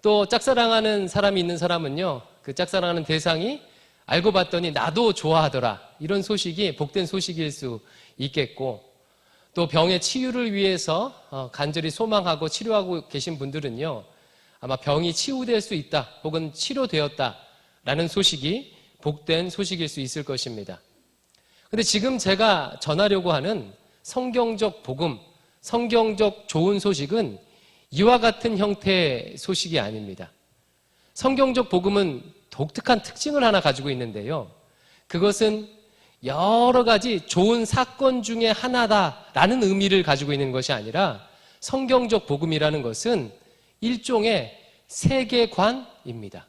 또 짝사랑하는 사람이 있는 사람은요, 그 짝사랑하는 대상이 알고 봤더니 나도 좋아하더라, 이런 소식이 복된 소식일 수 있겠고, 또 병의 치유를 위해서 간절히 소망하고 치료하고 계신 분들은요, 아마 병이 치유될 수 있다 혹은 치료되었다라는 소식이 복된 소식일 수 있을 것입니다. 근데 지금 제가 전하려고 하는 성경적 복음, 성경적 좋은 소식은 이와 같은 형태의 소식이 아닙니다. 성경적 복음은 독특한 특징을 하나 가지고 있는데요, 그것은 여러 가지 좋은 사건 중에 하나다라는 의미를 가지고 있는 것이 아니라, 성경적 복음이라는 것은 일종의 세계관입니다.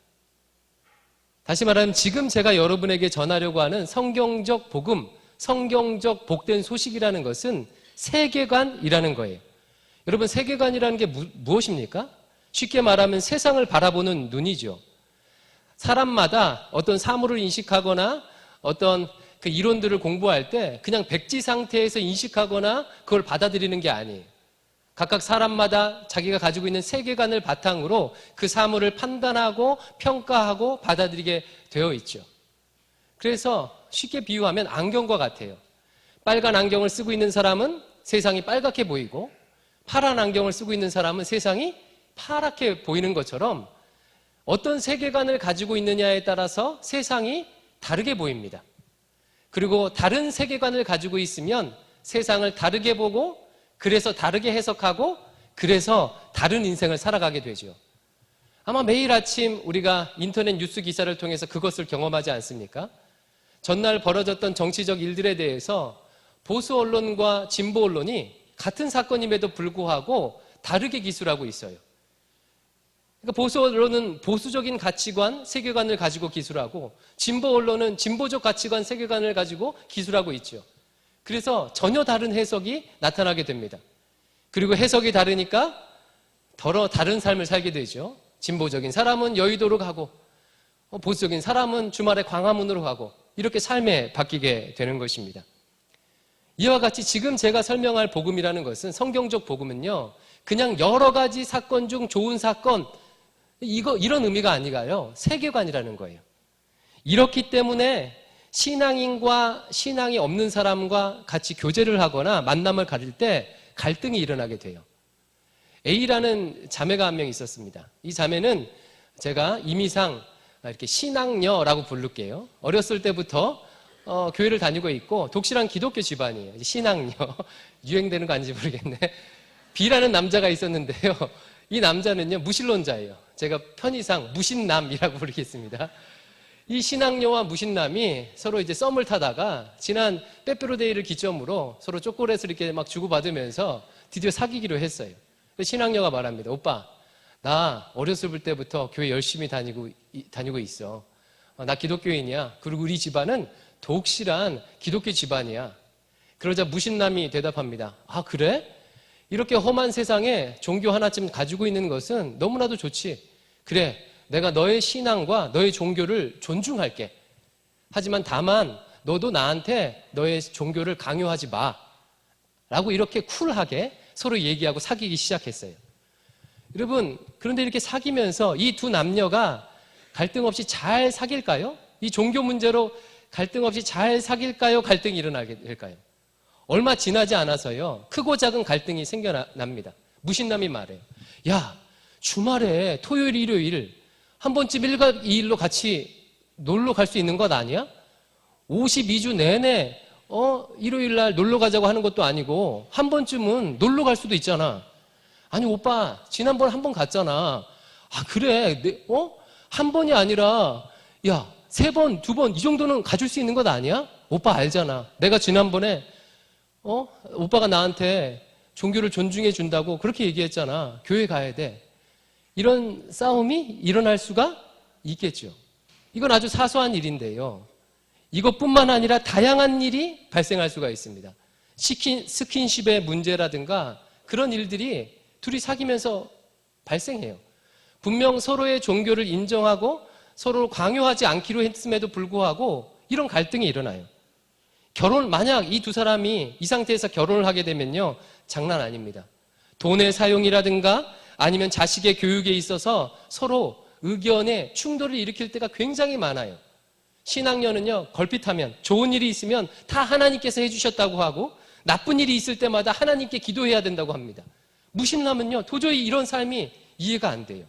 다시 말하면 지금 제가 여러분에게 전하려고 하는 성경적 복음, 성경적 복된 소식이라는 것은 세계관이라는 거예요. 여러분, 세계관이라는 게 무엇입니까? 쉽게 말하면 세상을 바라보는 눈이죠. 사람마다 어떤 사물을 인식하거나 어떤 그 이론들을 공부할 때 그냥 백지 상태에서 인식하거나 그걸 받아들이는 게 아니에요. 각각 사람마다 자기가 가지고 있는 세계관을 바탕으로 그 사물을 판단하고 평가하고 받아들이게 되어 있죠. 그래서 쉽게 비유하면 안경과 같아요. 빨간 안경을 쓰고 있는 사람은 세상이 빨갛게 보이고, 파란 안경을 쓰고 있는 사람은 세상이 파랗게 보이는 것처럼 어떤 세계관을 가지고 있느냐에 따라서 세상이 다르게 보입니다. 그리고 다른 세계관을 가지고 있으면 세상을 다르게 보고, 그래서 다르게 해석하고, 그래서 다른 인생을 살아가게 되죠. 아마 매일 아침 우리가 인터넷 뉴스 기사를 통해서 그것을 경험하지 않습니까? 전날 벌어졌던 정치적 일들에 대해서 보수 언론과 진보 언론이 같은 사건임에도 불구하고 다르게 기술하고 있어요. 그러니까 보수 언론은 보수적인 가치관, 세계관을 가지고 기술하고, 진보 언론은 진보적 가치관, 세계관을 가지고 기술하고 있죠. 그래서 전혀 다른 해석이 나타나게 됩니다. 그리고 해석이 다르니까 더러 다른 삶을 살게 되죠. 진보적인 사람은 여의도로 가고, 보수적인 사람은 주말에 광화문으로 가고, 이렇게 삶에 바뀌게 되는 것입니다. 이와 같이 지금 제가 설명할 복음이라는 것은, 성경적 복음은요, 그냥 여러 가지 사건 중 좋은 사건, 이런 의미가 아니라요, 세계관이라는 거예요. 이렇기 때문에 신앙인과 신앙이 없는 사람과 같이 교제를 하거나 만남을 가질 때 갈등이 일어나게 돼요. A라는 자매가 한 명 있었습니다. 이 자매는 제가 임의상 이렇게 신앙녀라고 부를게요. 어렸을 때부터 교회를 다니고 있고 독실한 기독교 집안이에요. 신앙녀. 유행되는 거 아닌지 모르겠네. B라는 남자가 있었는데요, 이 남자는요, 무신론자예요. 제가 편의상 무신남이라고 부르겠습니다. 이 신앙녀와 무신남이 서로 이제 썸을 타다가 지난 빼빼로데이를 기점으로 서로 초콜릿을 이렇게 막 주고받으면서 드디어 사귀기로 했어요. 신앙녀가 말합니다. 오빠, 나 어렸을 때부터 교회 열심히 다니고 있어. 나 기독교인이야. 그리고 우리 집안은 독실한 기독교 집안이야. 그러자 무신남이 대답합니다. 아, 그래? 이렇게 험한 세상에 종교 하나쯤 가지고 있는 것은 너무나도 좋지. 그래, 내가 너의 신앙과 너의 종교를 존중할게. 하지만 다만 너도 나한테 너의 종교를 강요하지 마. 라고 이렇게 쿨하게 서로 얘기하고 사귀기 시작했어요. 여러분, 그런데 이렇게 사귀면서 이 두 남녀가 갈등 없이 잘 사귈까요? 이 종교 문제로 갈등 없이 잘 사귈까요? 갈등이 일어나게 될까요? 얼마 지나지 않아서요, 크고 작은 갈등이 생겨납니다. 무신남이 말해요. 야, 주말에 토요일, 일요일 한 번쯤 1박 2일로 같이 놀러 갈 수 있는 것 아니야? 52주 내내 일요일 날 놀러 가자고 하는 것도 아니고 한 번쯤은 놀러 갈 수도 있잖아. 아니, 오빠 지난번에 한 번 갔잖아. 아, 그래. 한 번이 아니라 야, 3번, 2번 이 정도는 가줄 수 있는 것 아니야? 오빠 알잖아. 내가 지난번에 오빠가 나한테 종교를 존중해 준다고 그렇게 얘기했잖아. 교회 가야 돼. 이런 싸움이 일어날 수가 있겠죠. 이건 아주 사소한 일인데요, 이것뿐만 아니라 다양한 일이 발생할 수가 있습니다. 스킨십의 문제라든가 그런 일들이 둘이 사귀면서 발생해요. 분명 서로의 종교를 인정하고 서로 강요하지 않기로 했음에도 불구하고 이런 갈등이 일어나요. 만약 이 두 사람이 이 상태에서 결혼을 하게 되면요, 장난 아닙니다. 돈의 사용이라든가 아니면 자식의 교육에 있어서 서로 의견에 충돌을 일으킬 때가 굉장히 많아요. 신앙녀는요, 걸핏하면 좋은 일이 있으면 다 하나님께서 해주셨다고 하고 나쁜 일이 있을 때마다 하나님께 기도해야 된다고 합니다. 무신람은요, 도저히 이런 삶이 이해가 안 돼요.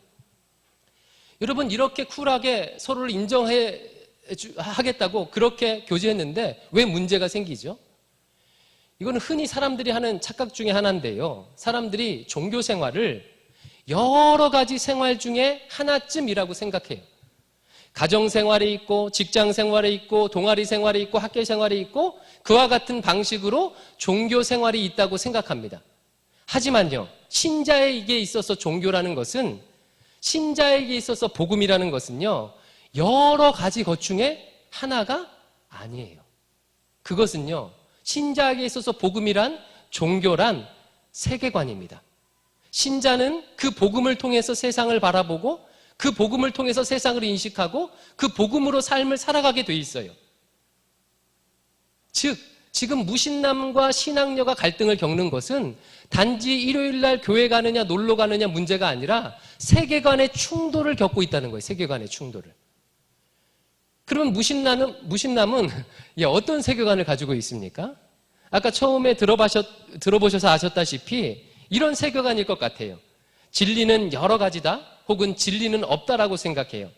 여러분, 이렇게 쿨하게 서로를 인정하겠다고 그렇게 교제했는데 왜 문제가 생기죠? 이거는 흔히 사람들이 하는 착각 중에 하나인데요. 사람들이 종교 생활을 여러 가지 생활 중에 하나쯤이라고 생각해요. 가정 생활이 있고 직장 생활이 있고 동아리 생활이 있고 학교 생활이 있고 그와 같은 방식으로 종교 생활이 있다고 생각합니다. 하지만요, 신자에게 있어서 종교라는 것은, 신자에게 있어서 복음이라는 것은요, 여러 가지 것 중에 하나가 아니에요. 그것은요, 신자에게 있어서 복음이란, 종교란 세계관입니다. 신자는 그 복음을 통해서 세상을 바라보고 그 복음을 통해서 세상을 인식하고 그 복음으로 삶을 살아가게 돼 있어요. 즉, 지금 무신남과 신앙녀가 갈등을 겪는 것은 단지 일요일날 교회 가느냐 놀러 가느냐 문제가 아니라 세계관의 충돌을 겪고 있다는 거예요. 세계관의 충돌을. 그러면 무신남은 어떤 세계관을 가지고 있습니까? 아까 처음에 들어보셔서 아셨다시피 이런 세계관일 것 같아요. 진리는 여러 가지다, 혹은 진리는 없다라고 생각해요.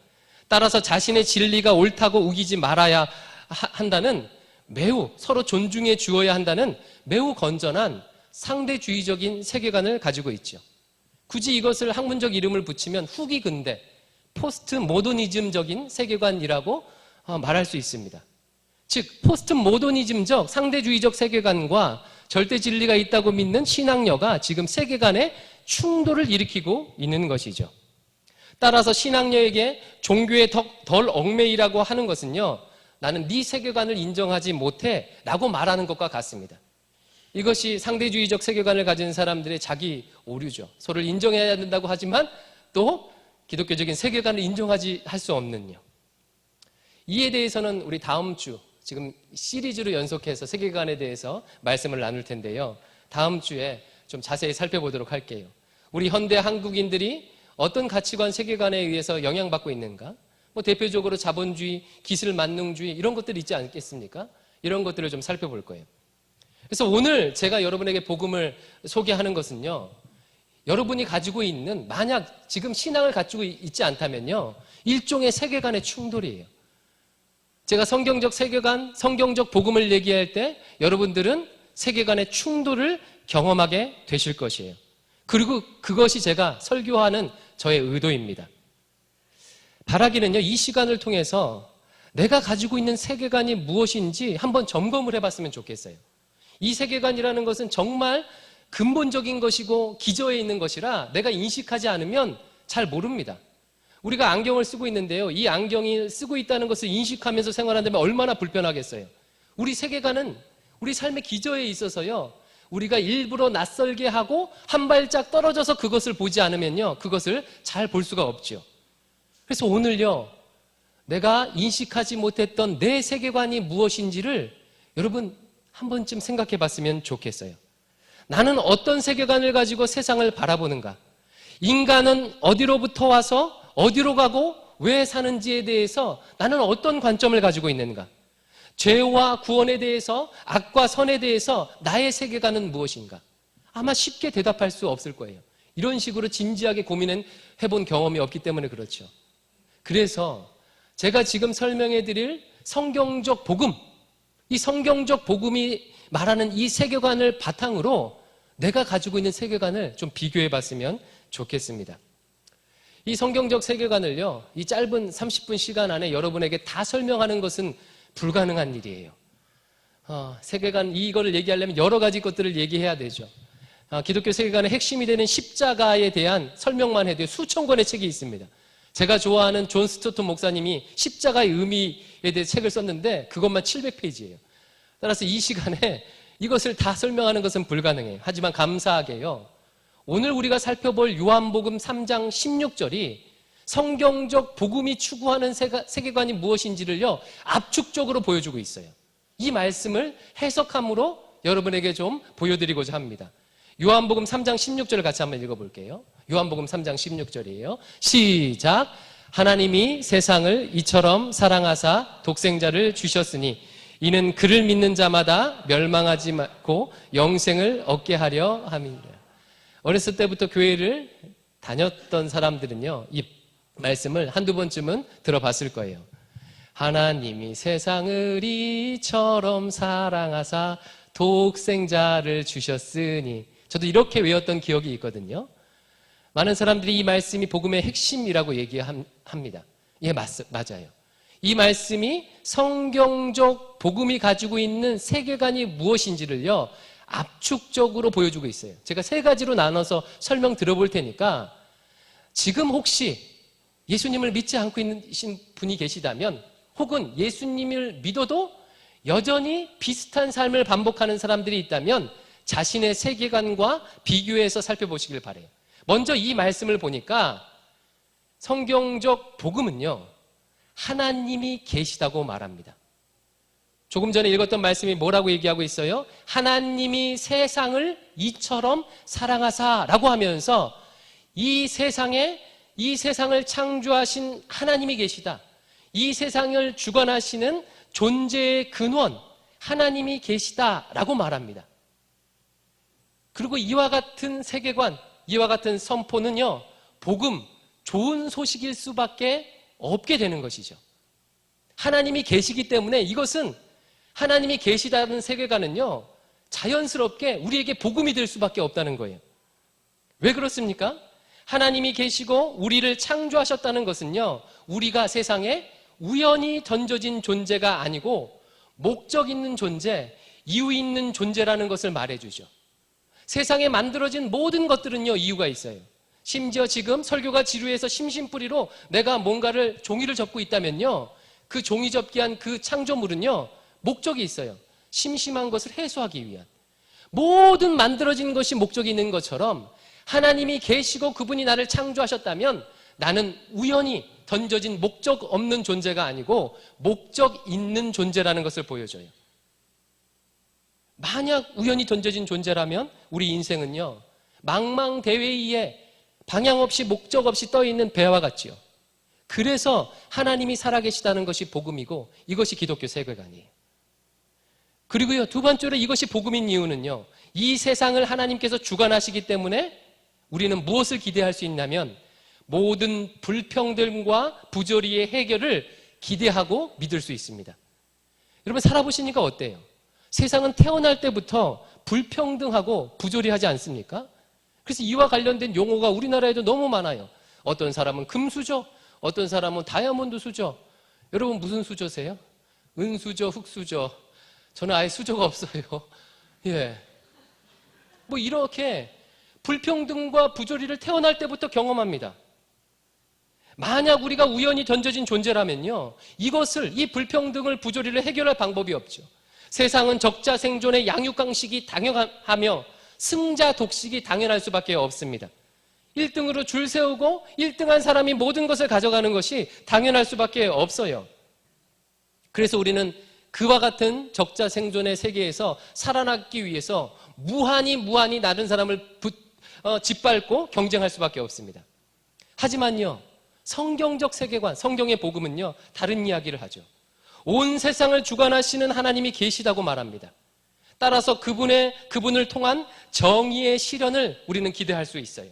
따라서 자신의 진리가 옳다고 우기지 말아야 한다는, 매우 서로 존중해 주어야 한다는 매우 건전한 상대주의적인 세계관을 가지고 있죠. 굳이 이것을 학문적 이름을 붙이면 후기 근대, 포스트 모더니즘적인 세계관이라고 말할 수 있습니다. 즉, 포스트 모더니즘적 상대주의적 세계관과 절대 진리가 있다고 믿는 신앙녀가 지금 세계관에 충돌을 일으키고 있는 것이죠. 따라서 신앙녀에게 종교에 덜 얽매이라고 하는 것은요, 나는 네 세계관을 인정하지 못해 라고 말하는 것과 같습니다. 이것이 상대주의적 세계관을 가진 사람들의 자기 오류죠. 서로를 인정해야 된다고 하지만 또 기독교적인 세계관을 인정하지 할 수 없는요. 이에 대해서는 우리 다음 주, 지금 시리즈로 연속해서 세계관에 대해서 말씀을 나눌 텐데요, 다음 주에 좀 자세히 살펴보도록 할게요. 우리 현대 한국인들이 어떤 가치관, 세계관에 의해서 영향받고 있는가? 대표적으로 자본주의, 기술만능주의 이런 것들이 있지 않겠습니까? 이런 것들을 좀 살펴볼 거예요. 그래서 오늘 제가 여러분에게 복음을 소개하는 것은요, 여러분이 가지고 있는, 만약 지금 신앙을 가지고 있지 않다면요, 일종의 세계관의 충돌이에요. 제가 성경적 세계관, 성경적 복음을 얘기할 때 여러분들은 세계관의 충돌을 경험하게 되실 것이에요. 그리고 그것이 제가 설교하는 저의 의도입니다. 바라기는요, 이 시간을 통해서 내가 가지고 있는 세계관이 무엇인지 한번 점검을 해봤으면 좋겠어요. 이 세계관이라는 것은 정말 근본적인 것이고 기저에 있는 것이라 내가 인식하지 않으면 잘 모릅니다. 우리가 안경을 쓰고 있는데요, 이 안경이 쓰고 있다는 것을 인식하면서 생활한다면 얼마나 불편하겠어요. 우리 세계관은 우리 삶의 기저에 있어서요, 우리가 일부러 낯설게 하고 한 발짝 떨어져서 그것을 보지 않으면요, 그것을 잘 볼 수가 없죠. 그래서 오늘요, 내가 인식하지 못했던 내 세계관이 무엇인지를 여러분 한 번쯤 생각해 봤으면 좋겠어요. 나는 어떤 세계관을 가지고 세상을 바라보는가? 인간은 어디로부터 와서 어디로 가고 왜 사는지에 대해서 나는 어떤 관점을 가지고 있는가? 죄와 구원에 대해서, 악과 선에 대해서 나의 세계관은 무엇인가? 아마 쉽게 대답할 수 없을 거예요. 이런 식으로 진지하게 고민해 본 경험이 없기 때문에 그렇죠. 그래서 제가 지금 설명해 드릴 성경적 복음, 이 성경적 복음이 말하는 이 세계관을 바탕으로 내가 가지고 있는 세계관을 좀 비교해 봤으면 좋겠습니다. 이 성경적 세계관을요, 이 짧은 30분 시간 안에 여러분에게 다 설명하는 것은 불가능한 일이에요. 세계관, 이거를 얘기하려면 여러 가지 것들을 얘기해야 되죠. 기독교 세계관의 핵심이 되는 십자가에 대한 설명만 해도 수천 권의 책이 있습니다. 제가 좋아하는 존 스토트 목사님이 십자가의 의미에 대해 책을 썼는데 그것만 700페이지예요. 따라서 이 시간에 이것을 다 설명하는 것은 불가능해요. 하지만 감사하게요, 오늘 우리가 살펴볼 요한복음 3장 16절이 성경적 복음이 추구하는 세계관이 무엇인지를요, 압축적으로 보여주고 있어요. 이 말씀을 해석함으로 여러분에게 좀 보여드리고자 합니다. 요한복음 3장 16절을 같이 한번 읽어볼게요. 요한복음 3장 16절이에요. 시작. 하나님이 세상을 이처럼 사랑하사 독생자를 주셨으니 이는 그를 믿는 자마다 멸망하지 않고 영생을 얻게 하려 함이니라. 어렸을 때부터 교회를 다녔던 사람들은요, 이 말씀을 한두 번쯤은 들어봤을 거예요. 하나님이 세상을 이처럼 사랑하사 독생자를 주셨으니. 저도 이렇게 외웠던 기억이 있거든요. 많은 사람들이 이 말씀이 복음의 핵심이라고 얘기합니다. 예, 맞아요. 이 말씀이 성경적 복음이 가지고 있는 세계관이 무엇인지를요, 압축적으로 보여주고 있어요. 제가 세 가지로 나눠서 설명 들어볼 테니까 지금 혹시 예수님을 믿지 않고 있는 분이 계시다면, 혹은 예수님을 믿어도 여전히 비슷한 삶을 반복하는 사람들이 있다면 자신의 세계관과 비교해서 살펴보시길 바라요. 먼저 이 말씀을 보니까 성경적 복음은요, 하나님이 계시다고 말합니다. 조금 전에 읽었던 말씀이 뭐라고 얘기하고 있어요? 하나님이 세상을 이처럼 사랑하사라고 하면서 이 세상을 창조하신 하나님이 계시다. 이 세상을 주관하시는 존재의 근원, 하나님이 계시다라고 말합니다. 그리고 이와 같은 세계관, 이와 같은 선포는요, 복음, 좋은 소식일 수밖에 없게 되는 것이죠. 하나님이 계시기 때문에 이것은, 하나님이 계시다는 세계관은요, 자연스럽게 우리에게 복음이 될 수밖에 없다는 거예요. 왜 그렇습니까? 하나님이 계시고 우리를 창조하셨다는 것은요, 우리가 세상에 우연히 던져진 존재가 아니고 목적 있는 존재, 이유 있는 존재라는 것을 말해주죠. 세상에 만들어진 모든 것들은요, 이유가 있어요. 심지어 지금 설교가 지루해서 심심풀이로 내가 뭔가를 종이를 접고 있다면요, 그 종이 접기한 그 창조물은요, 목적이 있어요. 심심한 것을 해소하기 위한. 모든 만들어진 것이 목적이 있는 것처럼 하나님이 계시고 그분이 나를 창조하셨다면 나는 우연히 던져진 목적 없는 존재가 아니고 목적 있는 존재라는 것을 보여줘요. 만약 우연히 던져진 존재라면 우리 인생은요, 망망대해에 방향 없이 목적 없이 떠있는 배와 같지요. 그래서 하나님이 살아계시다는 것이 복음이고 이것이 기독교 세계관이에요. 그리고요, 두 번째로 이것이 복음인 이유는요, 이 세상을 하나님께서 주관하시기 때문에 우리는 무엇을 기대할 수 있냐면 모든 불평등과 부조리의 해결을 기대하고 믿을 수 있습니다. 여러분, 살아보시니까 어때요? 세상은 태어날 때부터 불평등하고 부조리하지 않습니까? 그래서 이와 관련된 용어가 우리나라에도 너무 많아요. 어떤 사람은 금수저, 어떤 사람은 다이아몬드 수저. 여러분 무슨 수저세요? 은수저, 흙수저. 저는 아예 수저가 없어요. 예. 뭐 이렇게 불평등과 부조리를 태어날 때부터 경험합니다. 만약 우리가 우연히 던져진 존재라면요, 이 불평등을, 부조리를 해결할 방법이 없죠. 세상은 적자 생존의 양육강식이 당연하며 승자 독식이 당연할 수밖에 없습니다. 1등으로 줄 세우고 1등한 사람이 모든 것을 가져가는 것이 당연할 수밖에 없어요. 그래서 우리는 그와 같은 적자 생존의 세계에서 살아남기 위해서 무한히 다른 사람을 짓밟고 경쟁할 수밖에 없습니다. 하지만요, 성경적 세계관, 성경의 복음은요, 다른 이야기를 하죠. 온 세상을 주관하시는 하나님이 계시다고 말합니다. 따라서 그분을 통한 정의의 실현을 우리는 기대할 수 있어요.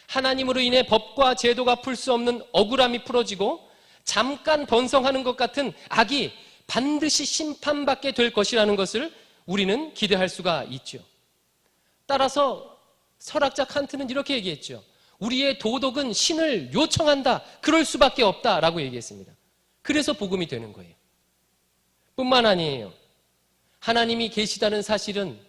하나님으로 인해 법과 제도가 풀 수 없는 억울함이 풀어지고 잠깐 번성하는 것 같은 악이 반드시 심판받게 될 것이라는 것을 우리는 기대할 수가 있죠. 따라서 철학자 칸트는 이렇게 얘기했죠. 우리의 도덕은 신을 요청한다. 그럴 수밖에 없다라고 얘기했습니다. 그래서 복음이 되는 거예요. 뿐만 아니에요. 하나님이 계시다는 사실은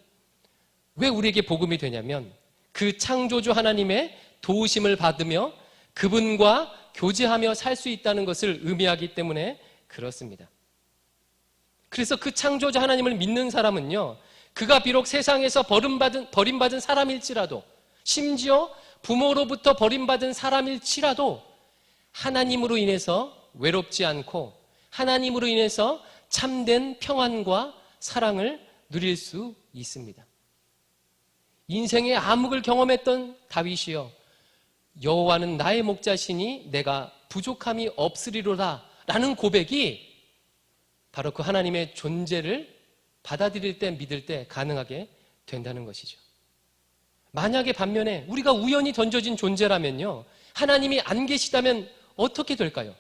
왜 우리에게 복음이 되냐면 그 창조주 하나님의 도우심을 받으며 그분과 교제하며 살 수 있다는 것을 의미하기 때문에 그렇습니다. 그래서 그 창조주 하나님을 믿는 사람은요, 그가 비록 세상에서 버림받은 사람일지라도, 심지어 부모로부터 버림받은 사람일지라도 하나님으로 인해서 외롭지 않고 하나님으로 인해서 참된 평안과 사랑을 누릴 수 있습니다. 인생의 암흑을 경험했던 다윗이요, 여호와는 나의 목자시니 내가 부족함이 없으리로다 라는 고백이 바로 그 하나님의 존재를 받아들일 때, 믿을 때 가능하게 된다는 것이죠. 만약에 반면에 우리가 우연히 던져진 존재라면요, 하나님이 안 계시다면 어떻게 될까요?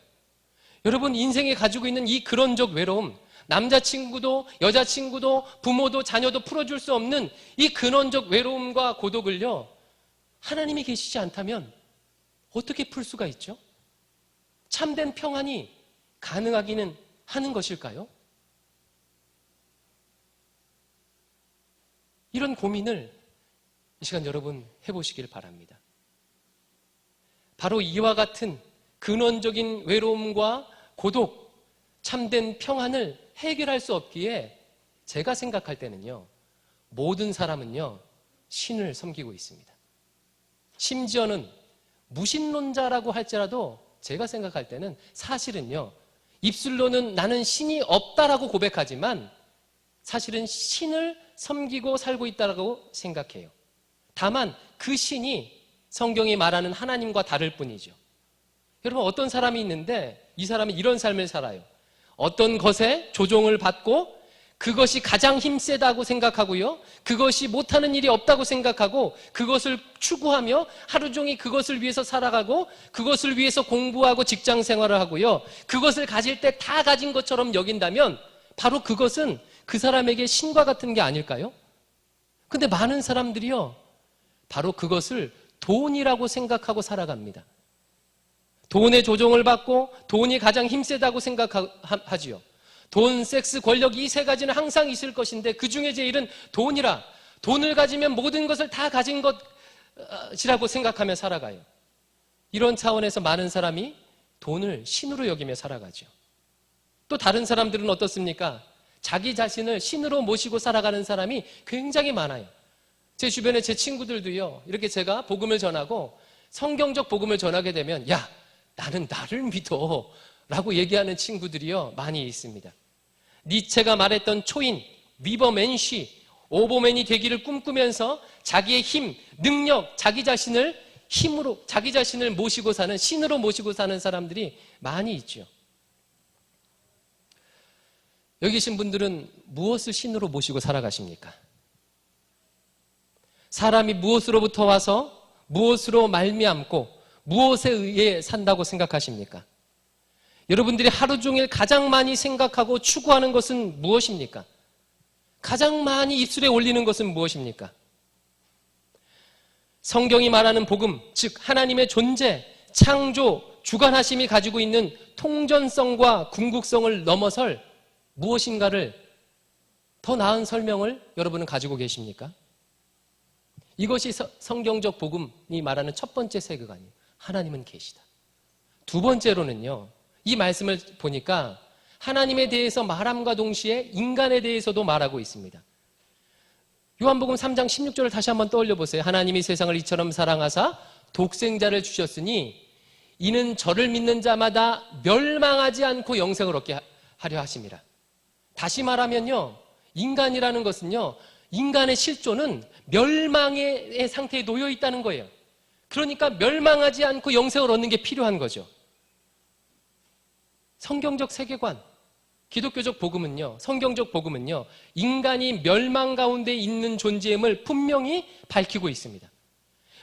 여러분, 인생에 가지고 있는 이 근원적 외로움, 남자친구도 여자친구도 부모도 자녀도 풀어줄 수 없는 이 근원적 외로움과 고독을요, 하나님이 계시지 않다면 어떻게 풀 수가 있죠? 참된 평안이 가능하기는 하는 것일까요? 이런 고민을 이 시간 여러분 해보시길 바랍니다. 바로 이와 같은 근원적인 외로움과 고독, 참된 평안을 해결할 수 없기에 제가 생각할 때는요, 모든 사람은요, 신을 섬기고 있습니다. 심지어는 무신론자라고 할지라도 제가 생각할 때는 사실은요, 입술로는 나는 신이 없다라고 고백하지만 사실은 신을 섬기고 살고 있다고 생각해요. 다만 그 신이 성경이 말하는 하나님과 다를 뿐이죠. 여러분, 어떤 사람이 있는데 이 사람이 이런 삶을 살아요. 어떤 것에 조종을 받고 그것이 가장 힘세다고 생각하고요, 그것이 못하는 일이 없다고 생각하고 그것을 추구하며 하루 종일 그것을 위해서 살아가고 그것을 위해서 공부하고 직장 생활을 하고요, 그것을 가질 때 다 가진 것처럼 여긴다면 바로 그것은 그 사람에게 신과 같은 게 아닐까요? 근데 많은 사람들이요, 바로 그것을 돈이라고 생각하고 살아갑니다. 돈의 조종을 받고 돈이 가장 힘세다고 생각하지요. 돈, 섹스, 권력, 이 세 가지는 항상 있을 것인데 그 중에 제일은 돈이라, 돈을 가지면 모든 것을 다 가진 것이라고 생각하며 살아가요. 이런 차원에서 많은 사람이 돈을 신으로 여기며 살아가죠. 또 다른 사람들은 어떻습니까? 자기 자신을 신으로 모시고 살아가는 사람이 굉장히 많아요. 제 주변에 제 친구들도요, 이렇게 제가 복음을 전하고 성경적 복음을 전하게 되면 야, 나는 나를 믿어 라고 얘기하는 친구들이요, 많이 있습니다. 니체가 말했던 초인, 위버맨시, 오버맨이 되기를 꿈꾸면서 자기의 힘, 능력, 자기 자신을 힘으로, 자기 자신을 모시고 사는, 신으로 모시고 사는 사람들이 많이 있죠. 여기 계신 분들은 무엇을 신으로 모시고 살아가십니까? 사람이 무엇으로부터 와서 무엇으로 말미암고 무엇에 의해 산다고 생각하십니까? 여러분들이 하루 종일 가장 많이 생각하고 추구하는 것은 무엇입니까? 가장 많이 입술에 올리는 것은 무엇입니까? 성경이 말하는 복음, 즉 하나님의 존재, 창조, 주관하심이 가지고 있는 통전성과 궁극성을 넘어설 무엇인가를 더 나은 설명을 여러분은 가지고 계십니까? 이것이 성경적 복음이 말하는 첫 번째 세계관이에요. 하나님은 계시다. 두 번째로는요, 이 말씀을 보니까 하나님에 대해서 말함과 동시에 인간에 대해서도 말하고 있습니다. 요한복음 3장 16절을 다시 한번 떠올려 보세요. 하나님이 세상을 이처럼 사랑하사 독생자를 주셨으니 이는 저를 믿는 자마다 멸망하지 않고 영생을 얻게 하려 하심이라. 다시 말하면요, 인간이라는 것은요, 인간의 실존은 멸망의 상태에 놓여 있다는 거예요. 그러니까 멸망하지 않고 영생을 얻는 게 필요한 거죠. 성경적 세계관, 기독교적 복음은요, 성경적 복음은요, 인간이 멸망 가운데 있는 존재임을 분명히 밝히고 있습니다.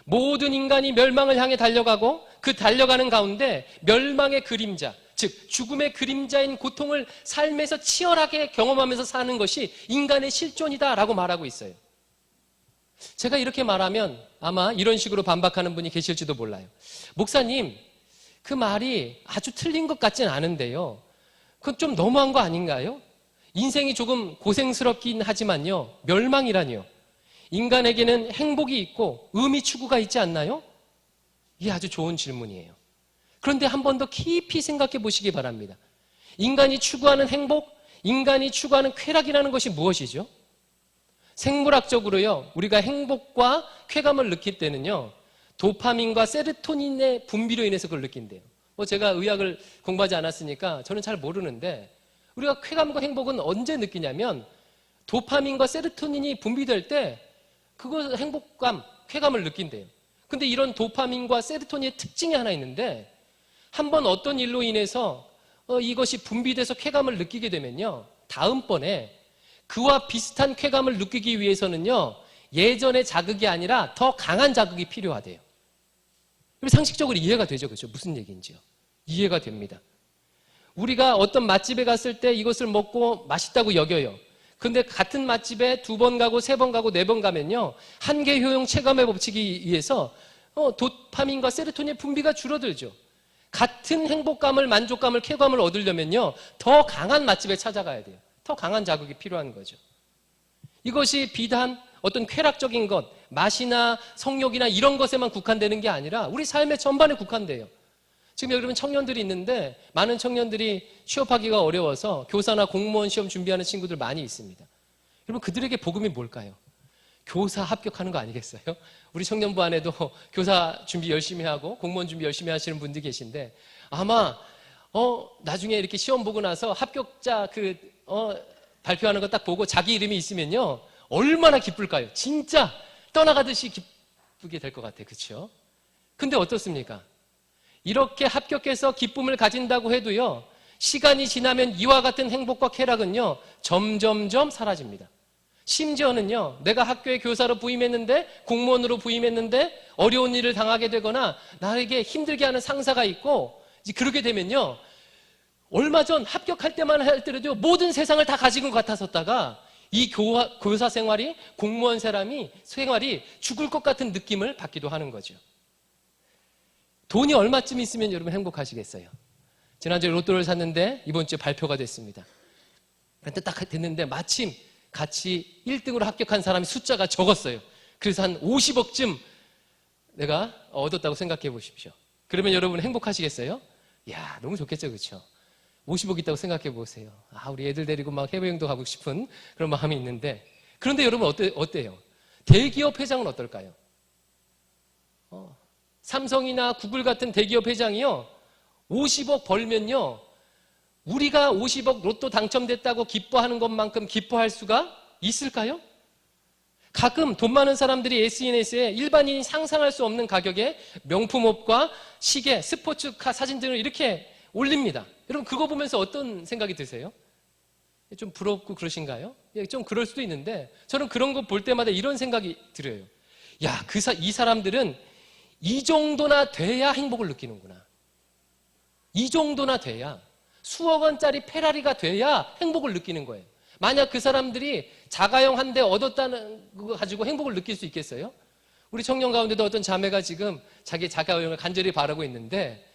모든 인간이 멸망을 향해 달려가고 그 달려가는 가운데 멸망의 그림자, 즉 죽음의 그림자인 고통을 삶에서 치열하게 경험하면서 사는 것이 인간의 실존이다라고 말하고 있어요. 제가 이렇게 말하면 아마 이런 식으로 반박하는 분이 계실지도 몰라요. 목사님, 그 말이 아주 틀린 것 같진 않은데요, 그건 좀 너무한 거 아닌가요? 인생이 조금 고생스럽긴 하지만요, 멸망이라니요, 인간에게는 행복이 있고 의미 추구가 있지 않나요? 이게 아주 좋은 질문이에요. 그런데 한 번 더 깊이 생각해 보시기 바랍니다. 인간이 추구하는 행복, 인간이 추구하는 쾌락이라는 것이 무엇이죠? 생물학적으로요, 우리가 행복과 쾌감을 느낄 때는요, 도파민과 세로토닌의 분비로 인해서 그걸 느낀대요. 제가 의학을 공부하지 않았으니까 저는 잘 모르는데, 우리가 쾌감과 행복은 언제 느끼냐면 도파민과 세로토닌이 분비될 때 그거 행복감, 쾌감을 느낀대요. 근데 이런 도파민과 세로토닌의 특징이 하나 있는데 한번 어떤 일로 인해서 이것이 분비돼서 쾌감을 느끼게 되면요, 다음번에 그와 비슷한 쾌감을 느끼기 위해서는요, 예전의 자극이 아니라 더 강한 자극이 필요하대요. 상식적으로 이해가 되죠, 그렇죠? 무슨 얘기인지요? 이해가 됩니다. 우리가 어떤 맛집에 갔을 때 이것을 먹고 맛있다고 여겨요. 근데 같은 맛집에 2번 가고 3번 가고 4번 가면요, 한계 효용 체감의 법칙에 의해서 도파민과 세로토닌의 분비가 줄어들죠. 같은 행복감을, 만족감을, 쾌감을 얻으려면요, 더 강한 맛집에 찾아가야 돼요. 더 강한 자극이 필요한 거죠. 이것이 비단 어떤 쾌락적인 것, 맛이나 성욕이나 이런 것에만 국한되는 게 아니라 우리 삶의 전반에 국한돼요. 지금 여러분 청년들이 있는데 많은 청년들이 취업하기가 어려워서 교사나 공무원 시험 준비하는 친구들 많이 있습니다. 여러분 그들에게 복음이 뭘까요? 교사 합격하는 거 아니겠어요? 우리 청년부 안에도 교사 준비 열심히 하고 공무원 준비 열심히 하시는 분들이 계신데 아마 나중에 이렇게 시험 보고 나서 합격자 발표하는 거 딱 보고 자기 이름이 있으면요, 얼마나 기쁠까요? 진짜 떠나가듯이 기쁘게 될 것 같아요. 그렇죠? 근데 어떻습니까? 이렇게 합격해서 기쁨을 가진다고 해도요, 시간이 지나면 이와 같은 행복과 쾌락은요, 점점점 사라집니다. 심지어는요, 내가 학교에 교사로 부임했는데, 공무원으로 부임했는데, 어려운 일을 당하게 되거나, 나에게 힘들게 하는 상사가 있고, 이제 그러게 되면요, 얼마 전 합격할 때만 할때라도 모든 세상을 다 가진 것 같았었다가, 이 교사 생활이, 공무원 생활이 죽을 것 같은 느낌을 받기도 하는 거죠. 돈이 얼마쯤 있으면 여러분 행복하시겠어요? 지난주에 로또를 샀는데 이번 주에 발표가 됐습니다. 그런데 딱 됐는데 마침 같이 1등으로 합격한 사람이 숫자가 적었어요. 그래서 한 50억쯤 내가 얻었다고 생각해 보십시오. 그러면 여러분 행복하시겠어요? 이야, 너무 좋겠죠, 그렇죠? 50억 있다고 생각해 보세요. 우리 애들 데리고 막 해외여행도 가고 싶은 그런 마음이 있는데, 그런데 여러분 어때요? 대기업 회장은 어떨까요? 삼성이나 구글 같은 대기업 회장이요, 50억 벌면요, 우리가 50억 로또 당첨됐다고 기뻐하는 것만큼 기뻐할 수가 있을까요? 가끔 돈 많은 사람들이 SNS에 일반인이 상상할 수 없는 가격의 명품 옷과 시계, 스포츠카 사진 등을 이렇게 올립니다. 여러분 그거 보면서 어떤 생각이 드세요? 좀 부럽고 그러신가요? 좀 그럴 수도 있는데 저는 그런 거 볼 때마다 이런 생각이 들어요. 야, 이 사람들은 이 정도나 돼야 행복을 느끼는구나. 이 정도나 돼야, 수억 원짜리 페라리가 돼야 행복을 느끼는 거예요. 만약 그 사람들이 자가용 한 대 얻었다는 거 가지고 행복을 느낄 수 있겠어요? 우리 청년 가운데도 어떤 자매가 지금 자기 자가용을 간절히 바라고 있는데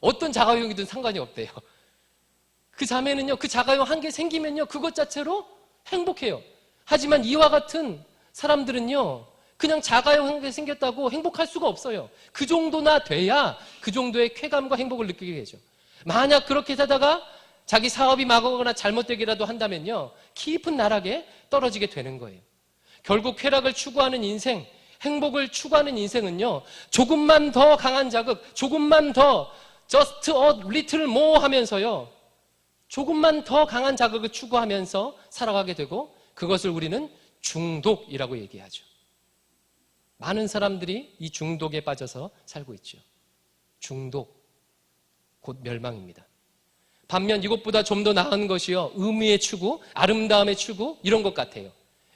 어떤 자가용이든 상관이 없대요. 그 자매는요, 그 자가용 한 개 생기면요, 그것 자체로 행복해요. 하지만 이와 같은 사람들은요, 그냥 자가용 한 개 생겼다고 행복할 수가 없어요. 그 정도나 돼야 그 정도의 쾌감과 행복을 느끼게 되죠. 만약 그렇게 사다가 자기 사업이 망하거나 잘못되기라도 한다면요, 깊은 나락에 떨어지게 되는 거예요. 결국 쾌락을 추구하는 인생, 행복을 추구하는 인생은요, 조금만 더 강한 자극, 조금만 더 just a little more 하면서요, 조금만 더 강한 자극을 추구하면서 살아가게 되고, 그것을 우리는 중독이라고 얘기하죠. 많은 사람들이 이 중독에 빠져서 살고 있죠. 중독, 곧 멸망입니다. 반면 이것보다 좀 더 나은 것이요, 의미의 추구, 아름다움의 추구, 이런 것 같아요.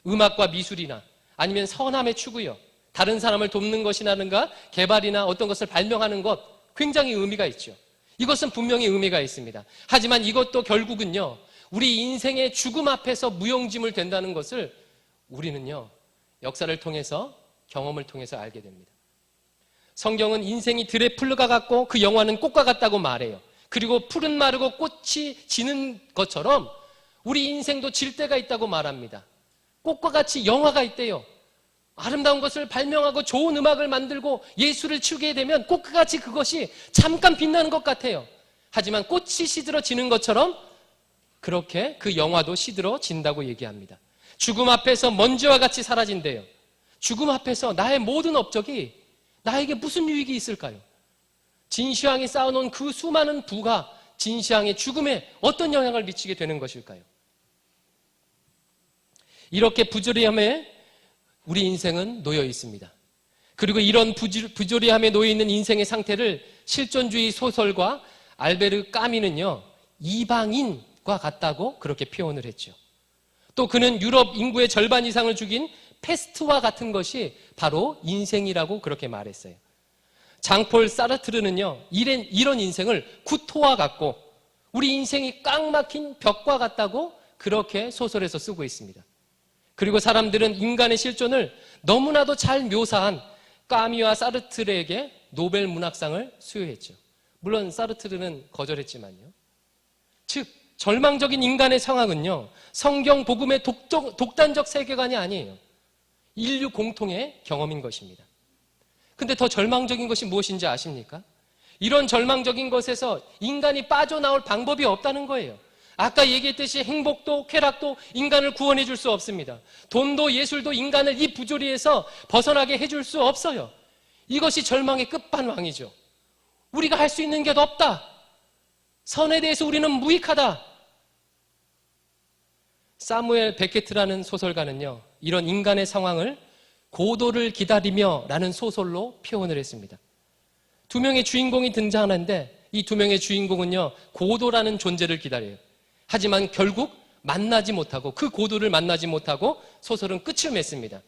음악과 미술이나 아니면 선함의 추구요, 다른 사람을 돕는 것이라든가 개발이나 어떤 것을 발명하는 것, 굉장히 의미가 있죠. 이것은 분명히 의미가 있습니다. 하지만 이것도 결국은요, 우리 인생의 죽음 앞에서 무용지물 된다는 것을 우리는요, 역사를 통해서, 경험을 통해서 알게 됩니다. 성경은 인생이 들의 풀과 같고 그 영화는 꽃과 같다고 말해요. 그리고 풀은 마르고 꽃이 지는 것처럼 우리 인생도 질 때가 있다고 말합니다. 꽃과 같이 영화가 있대요. 아름다운 것을 발명하고 좋은 음악을 만들고 예술을 추구하게 되면 꽃과 같이 그것이 잠깐 빛나는 것 같아요. 하지만 꽃이 시들어지는 것처럼 그렇게 그 영화도 시들어진다고 얘기합니다. 죽음 앞에서 먼지와 같이 사라진대요. 죽음 앞에서 나의 모든 업적이 나에게 무슨 유익이 있을까요? 진시황이 쌓아놓은 그 수많은 부가 진시황의 죽음에 어떤 영향을 미치게 되는 것일까요? 이렇게 부조리함에 우리 인생은 놓여 있습니다. 그리고 이런 부조리함에 놓여있는 인생의 상태를 실존주의 소설가 알베르 까미는요, 이방인과 같다고 그렇게 표현을 했죠. 또 그는 유럽 인구의 절반 이상을 죽인 패스트와 같은 것이 바로 인생이라고 그렇게 말했어요. 장폴 사르트르는요, 이런 인생을 구토와 같고 우리 인생이 꽉 막힌 벽과 같다고 그렇게 소설에서 쓰고 있습니다. 그리고 사람들은 인간의 실존을 너무나도 잘 묘사한 까미와 사르트르에게 노벨 문학상을 수여했죠. 물론 사르트르는 거절했지만요. 즉 절망적인 인간의 상황은요, 성경 복음의 독단적 세계관이 아니에요. 인류 공통의 경험인 것입니다. 근데 더 절망적인 것이 무엇인지 아십니까? 이런 절망적인 것에서 인간이 빠져나올 방법이 없다는 거예요. 아까 얘기했듯이 행복도 쾌락도 인간을 구원해 줄 수 없습니다. 돈도 예술도 인간을 이 부조리에서 벗어나게 해줄 수 없어요. 이것이 절망의 끝판왕이죠. 우리가 할 수 있는 게 없다. 선에 대해서 우리는 무익하다. 사무엘 베케트라는 소설가는요, 이런 인간의 상황을 고도를 기다리며 라는 소설로 표현을 했습니다. 두 명의 주인공이 등장하는데 이 두 명의 주인공은요, 고도라는 존재를 기다려요. 하지만 결국 만나지 못하고 그 고도를 만나지 못하고 소설은 끝을 맺습니다.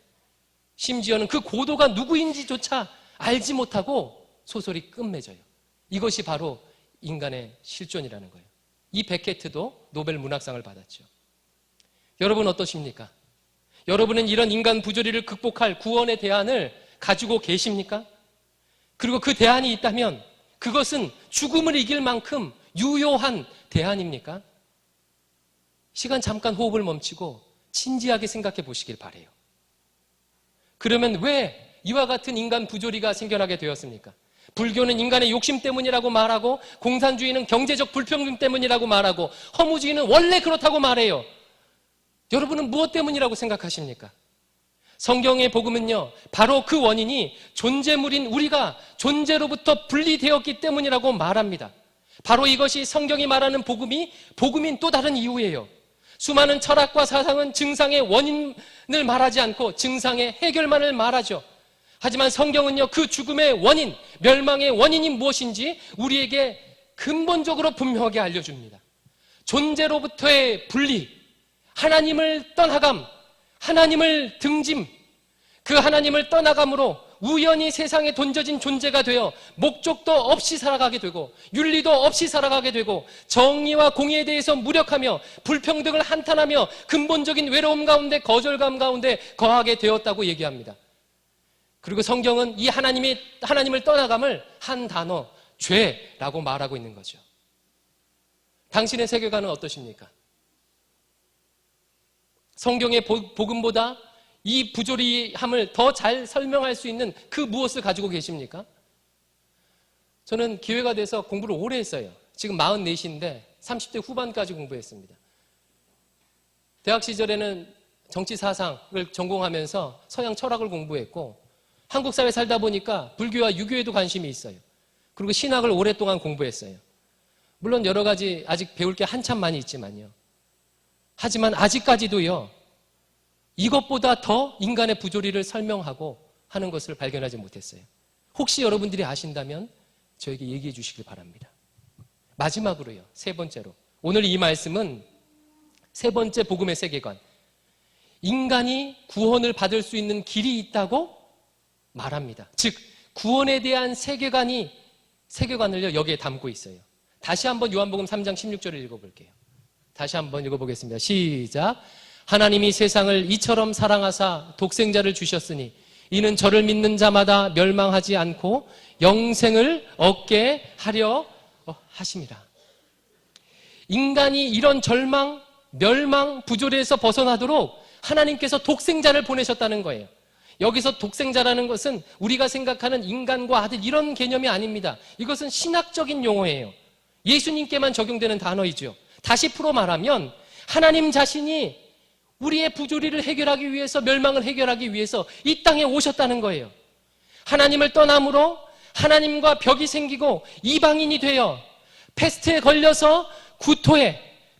심지어는 그 고도가 누구인지조차 알지 못하고 소설이 끝맺어요. 이것이 바로 인간의 실존이라는 거예요. 이 베케트도 노벨 문학상을 받았죠. 여러분 어떠십니까? 여러분은 이런 인간 부조리를 극복할 구원의 대안을 가지고 계십니까? 그리고 그 대안이 있다면 그것은 죽음을 이길 만큼 유효한 대안입니까? 시간 잠깐 호흡을 멈추고 진지하게 생각해 보시길 바라요. 그러면 왜 이와 같은 인간 부조리가 생겨나게 되었습니까? 불교는 인간의 욕심 때문이라고 말하고, 공산주의는 경제적 불평등 때문이라고 말하고, 허무주의는 원래 그렇다고 말해요. 여러분은 무엇 때문이라고 생각하십니까? 성경의 복음은요, 바로 그 원인이 존재물인 우리가 존재로부터 분리되었기 때문이라고 말합니다. 바로 이것이 성경이 말하는 복음인 또 다른 이유예요. 수많은 철학과 사상은 증상의 원인을 말하지 않고 증상의 해결만을 말하죠. 하지만 성경은요, 그 죽음의 원인, 멸망의 원인이 무엇인지 우리에게 근본적으로 분명하게 알려줍니다. 존재로부터의 분리, 하나님을 떠나감, 하나님을 등짐, 그 하나님을 떠나감으로 우연히 세상에 던져진 존재가 되어 목적도 없이 살아가게 되고 윤리도 없이 살아가게 되고 정의와 공의에 대해서 무력하며 불평등을 한탄하며 근본적인 외로움 가운데 거절감 가운데 거하게 되었다고 얘기합니다. 그리고 성경은 이 하나님을 떠나감을 한 단어, 죄라고 말하고 있는 거죠. 당신의 세계관은 어떠십니까? 성경의 복음보다 이 부조리함을 더 잘 설명할 수 있는 그 무엇을 가지고 계십니까? 저는 기회가 돼서 공부를 오래 했어요. 지금 44인데 30대 후반까지 공부했습니다. 대학 시절에는 정치 사상을 전공하면서 서양 철학을 공부했고, 한국 사회에 살다 보니까 불교와 유교에도 관심이 있어요. 그리고 신학을 오랫동안 공부했어요. 물론 여러 가지 아직 배울 게 한참 많이 있지만요. 하지만 아직까지도요, 이것보다 더 인간의 부조리를 설명하고 하는 것을 발견하지 못했어요. 혹시 여러분들이 아신다면 저에게 얘기해 주시길 바랍니다. 마지막으로요, 세 번째로, 오늘 이 말씀은 세 번째 복음의 세계관, 인간이 구원을 받을 수 있는 길이 있다고 말합니다. 즉 구원에 대한 세계관을요, 여기에 담고 있어요. 다시 한번 요한복음 3장 16절을 읽어볼게요. 다시 한번 읽어보겠습니다. 시작. 하나님이 세상을 이처럼 사랑하사 독생자를 주셨으니 이는 저를 믿는 자마다 멸망하지 않고 영생을 얻게 하려 하심이라. 인간이 이런 절망, 멸망, 부조리에서 벗어나도록 하나님께서 독생자를 보내셨다는 거예요. 여기서 독생자라는 것은 우리가 생각하는 인간과 아들 이런 개념이 아닙니다. 이것은 신학적인 용어예요. 예수님께만 적용되는 단어이죠. 다시 풀어 말하면 하나님 자신이 우리의 부조리를 해결하기 위해서, 멸망을 해결하기 위해서 이 땅에 오셨다는 거예요. 하나님을 떠남으로 하나님과 벽이 생기고 이방인이 되어 패스트에 걸려서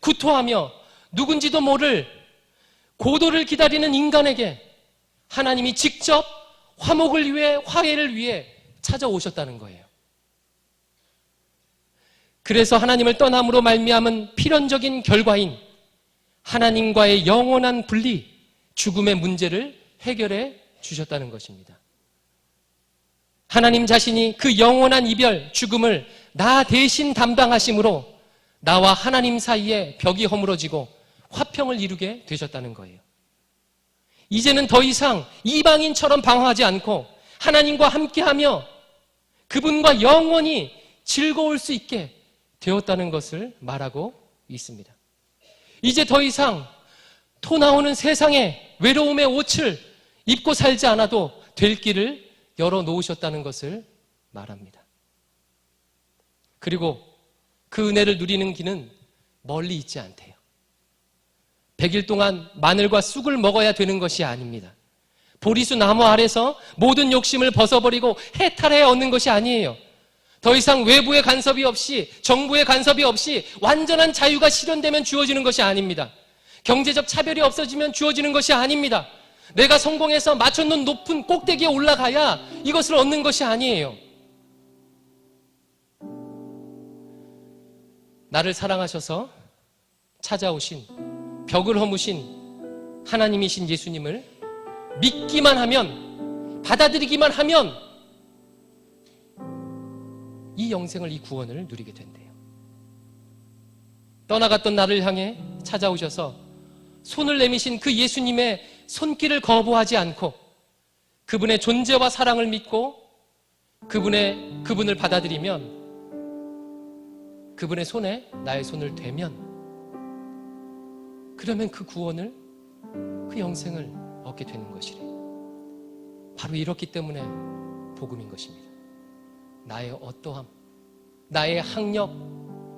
구토하며 누군지도 모를 고도를 기다리는 인간에게 하나님이 직접 화목을 위해, 화해를 위해 찾아오셨다는 거예요. 그래서 하나님을 떠남으로 말미암은 필연적인 결과인 하나님과의 영원한 분리, 죽음의 문제를 해결해 주셨다는 것입니다. 하나님 자신이 그 영원한 이별, 죽음을 나 대신 담당하심으로 나와 하나님 사이에 벽이 허물어지고 화평을 이루게 되셨다는 거예요. 이제는 더 이상 이방인처럼 방황하지 않고 하나님과 함께하며 그분과 영원히 즐거울 수 있게 되었다는 것을 말하고 있습니다. 이제 더 이상 토 나오는 세상에 외로움의 옷을 입고 살지 않아도 될 길을 열어놓으셨다는 것을 말합니다. 그리고 그 은혜를 누리는 길은 멀리 있지 않대요. 100일 동안 마늘과 쑥을 먹어야 되는 것이 아닙니다. 보리수 나무 아래서 모든 욕심을 벗어버리고 해탈해 얻는 것이 아니에요. 더 이상 외부의 간섭이 없이, 정부의 간섭이 없이 완전한 자유가 실현되면 주어지는 것이 아닙니다. 경제적 차별이 없어지면 주어지는 것이 아닙니다. 내가 성공해서 맞춰놓은 높은 꼭대기에 올라가야 이것을 얻는 것이 아니에요. 나를 사랑하셔서 찾아오신, 벽을 허무신 하나님이신 예수님을 믿기만 하면, 받아들이기만 하면 이 영생을, 이 구원을 누리게 된대요. 떠나갔던 나를 향해 찾아오셔서 손을 내미신 그 예수님의 손길을 거부하지 않고 그분의 존재와 사랑을 믿고 그분을 받아들이면, 그분의 손에 나의 손을 대면, 그러면 그 구원을, 그 영생을 얻게 되는 것이래요. 바로 이렇기 때문에 복음인 것입니다. 나의 어떠함, 나의 학력,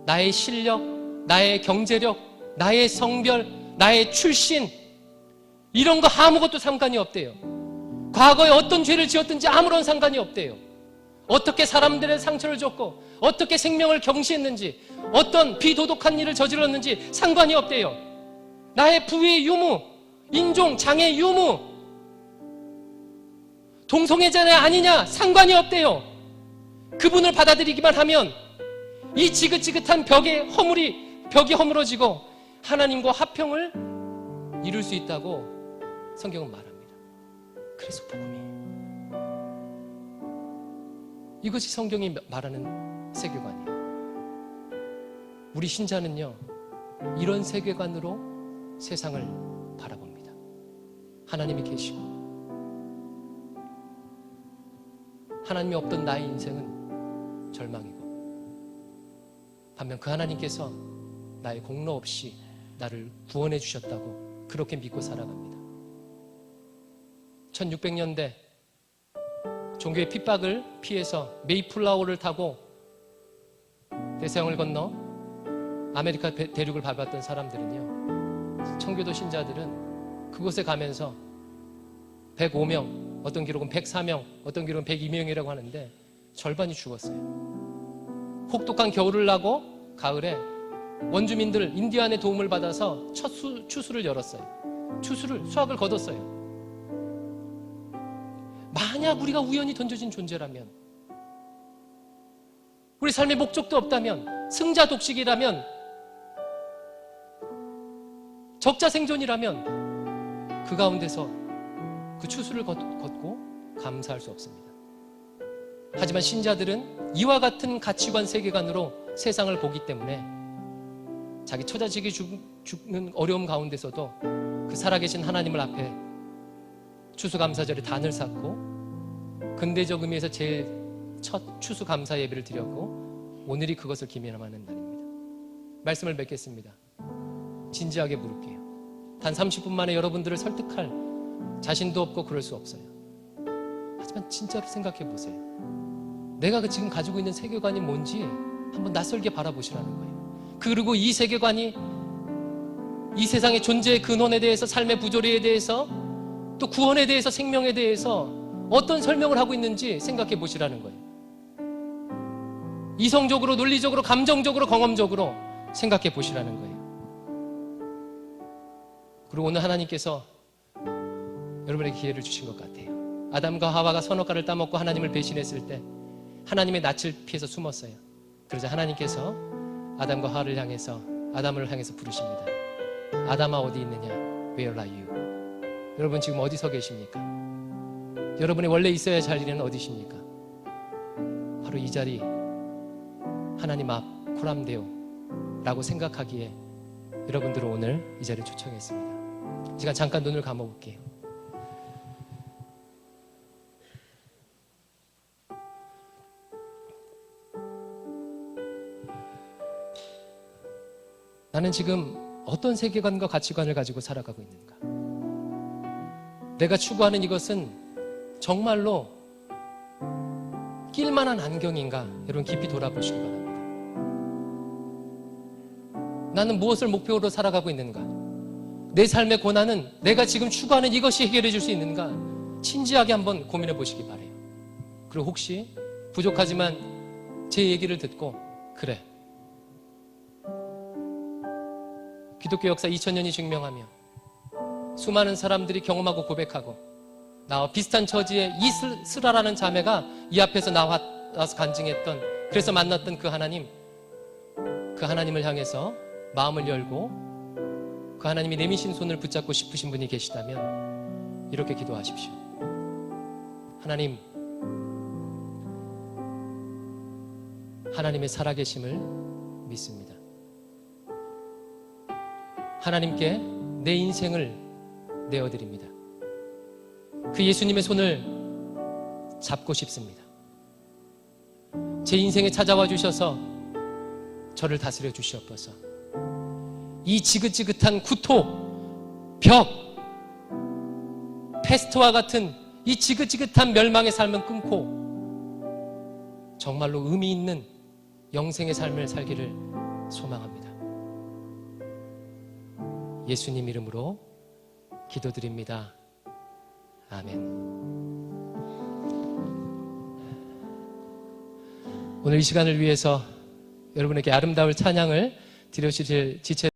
나의 실력, 나의 경제력, 나의 성별, 나의 출신, 이런 거 아무것도 상관이 없대요. 과거에 어떤 죄를 지었든지 아무런 상관이 없대요. 어떻게 사람들의 상처를 줬고 어떻게 생명을 경시했는지, 어떤 비도덕한 일을 저질렀는지 상관이 없대요. 나의 부의 유무, 인종, 장애 유무, 동성애자냐 아니냐 상관이 없대요. 그분을 받아들이기만 하면 이 지긋지긋한 벽이 허물어지고 하나님과 화평을 이룰 수 있다고 성경은 말합니다. 그래서 복음이에요. 이것이 성경이 말하는 세계관이에요. 우리 신자는요, 이런 세계관으로 세상을 바라봅니다. 하나님이 계시고 하나님이 없던 나의 인생은 절망이고, 반면 그 하나님께서 나의 공로 없이 나를 구원해 주셨다고 그렇게 믿고 살아갑니다. 1600년대 종교의 핍박을 피해서 메이플라워를 타고 대서양을 건너 아메리카 대륙을 밟았던 사람들은요, 청교도 신자들은 그곳에 가면서 105명, 어떤 기록은 104명, 어떤 기록은 102명이라고 하는데 절반이 죽었어요. 혹독한 겨울을 나고 가을에 원주민들, 인디안의 도움을 받아서 첫 추수를 열었어요. 수확을 거뒀어요. 만약 우리가 우연히 던져진 존재라면, 우리 삶의 목적도 없다면, 승자 독식이라면, 적자 생존이라면 그 가운데서 그 추수를 걷고 감사할 수 없습니다. 하지만 신자들은 이와 같은 가치관 세계관으로 세상을 보기 때문에 자기 처자식이 죽는 어려움 가운데서도 그 살아계신 하나님을 앞에 추수감사절에 단을 쌓고 근대적 의미에서 제일 첫 추수감사 예배를 드렸고, 오늘이 그것을 기념하는 날입니다. 말씀을 맺겠습니다. 진지하게 물을게요. 단 30분 만에 여러분들을 설득할 자신도 없고 그럴 수 없어요. 하지만 진짜로 생각해 보세요. 내가 지금 가지고 있는 세계관이 뭔지 한번 낯설게 바라보시라는 거예요. 그리고 이 세계관이 이 세상의 존재의 근원에 대해서, 삶의 부조리에 대해서, 또 구원에 대해서, 생명에 대해서 어떤 설명을 하고 있는지 생각해 보시라는 거예요. 이성적으로, 논리적으로, 감정적으로, 경험적으로 생각해 보시라는 거예요. 그리고 오늘 하나님께서 여러분에게 기회를 주신 것 같아요. 아담과 하와가 선악과를 따먹고 하나님을 배신했을 때 하나님의 낯을 피해서 숨었어요. 그러자 하나님께서 아담과 하와를 향해서 아담을 향해서 부르십니다. 아담아 어디 있느냐? Where are you? 여러분 지금 어디 서 계십니까? 여러분이 원래 있어야 할 자리는 어디십니까? 바로 이 자리, 하나님 앞 코람데오 라고 생각하기에 여러분들을 오늘 이 자리에 초청했습니다. 이 시간 잠깐 눈을 감아볼게요. 나는 지금 어떤 세계관과 가치관을 가지고 살아가고 있는가? 내가 추구하는 이것은 정말로 낄만한 안경인가? 여러분 깊이 돌아보시기 바랍니다. 나는 무엇을 목표로 살아가고 있는가? 내 삶의 고난은 내가 지금 추구하는 이것이 해결해 줄 수 있는가? 진지하게 한번 고민해 보시기 바래요. 그리고 혹시 부족하지만 제 얘기를 듣고 그래, 기독교 역사 2000년이 증명하며 수많은 사람들이 경험하고 고백하고 나와 비슷한 처지에 이스라라는 자매가 이 앞에서 나와서 간증했던, 그래서 만났던 그 하나님을 향해서 마음을 열고 그 하나님이 내미신 손을 붙잡고 싶으신 분이 계시다면 이렇게 기도하십시오. 하나님, 하나님의 살아계심을 믿습니다. 하나님께 내 인생을 내어드립니다. 그 예수님의 손을 잡고 싶습니다. 제 인생에 찾아와 주셔서 저를 다스려 주시옵소서. 이 지긋지긋한 구토, 벽, 패스트와 같은 이 지긋지긋한 멸망의 삶은 끊고 정말로 의미 있는 영생의 삶을 살기를 소망합니다. 예수님 이름으로 기도드립니다. 아멘. 오늘 이 시간을 위해서 여러분에게 아름다운 찬양을 드려주실 지체